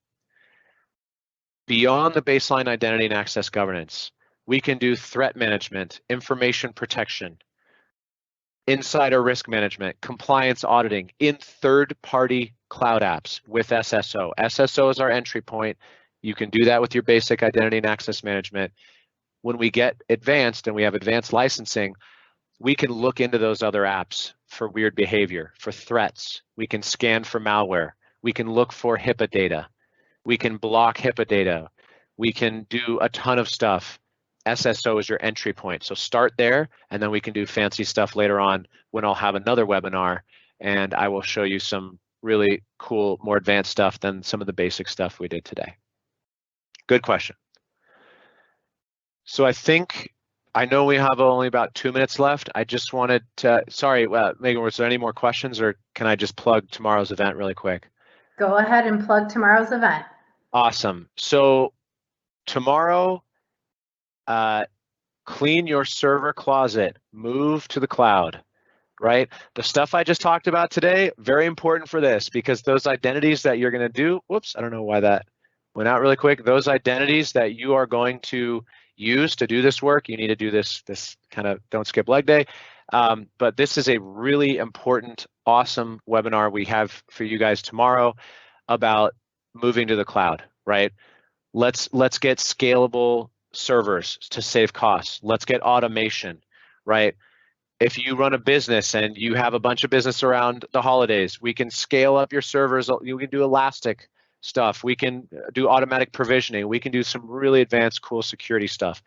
B: Beyond the baseline identity and access governance, we can do threat management, information protection, insider risk management, compliance auditing in third-party cloud apps with SSO. SSO is our entry point. You can do that with your basic identity and access management. When we get advanced and we have advanced licensing, we can look into those other apps for weird behavior, for threats. We can scan for malware. We can look for HIPAA data. We can block HIPAA data. We can do a ton of stuff. SSO is your entry point. So start there, and then we can do fancy stuff later on when I'll have another webinar, and I will show you some really cool, more advanced stuff than some of the basic stuff we did today. Good question. So I know we have only about 2 minutes left. I just wanted to, sorry, Megan, was there any more questions, or can I just plug tomorrow's event really quick?
A: Go ahead and plug tomorrow's event.
B: Awesome. So tomorrow, clean your server closet, move to the cloud, right? The stuff I just talked about today, very important for this, because those identities that you're going to do, whoops, I don't know why that went out really quick. Those identities that you are going to use to do this work, you need to do this kind of don't skip leg day. But this is a really important, awesome webinar we have for you guys tomorrow about moving to the cloud, right? Let's get scalable servers to save costs. Let's get automation, right? If you run a business and you have a bunch of business around the holidays, we can scale up your servers. You can do elastic stuff. We can do automatic provisioning. We can do some really advanced, cool security stuff.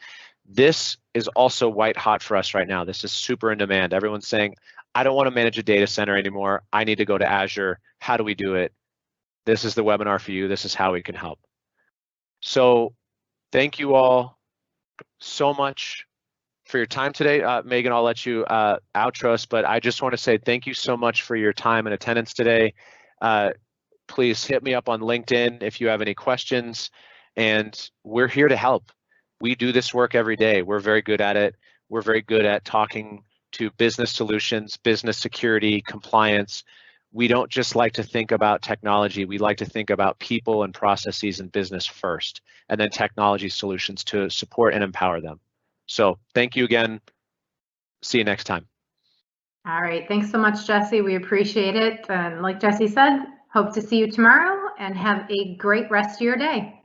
B: This is also white hot for us right now. This is super in demand. Everyone's saying, I don't want to manage a data center anymore. I need to go to Azure. How do we do it? This is the webinar for you. This is how we can help. So thank you all so much for your time today. Megan, I'll let you outro us, but I just want to say thank you so much for your time and attendance today. Please hit me up on LinkedIn if you have any questions, and we're here to help. We do this work every day. We're very good at it. We're very good at talking to business solutions, business security, compliance. We don't just like to think about technology. We like to think about people and processes and business first, and then technology solutions to support and empower them. So thank you again. See you next time.
A: All right. Thanks so much, Jesse. We appreciate it. And like Jesse said, hope to see you tomorrow, and have a great rest of your day.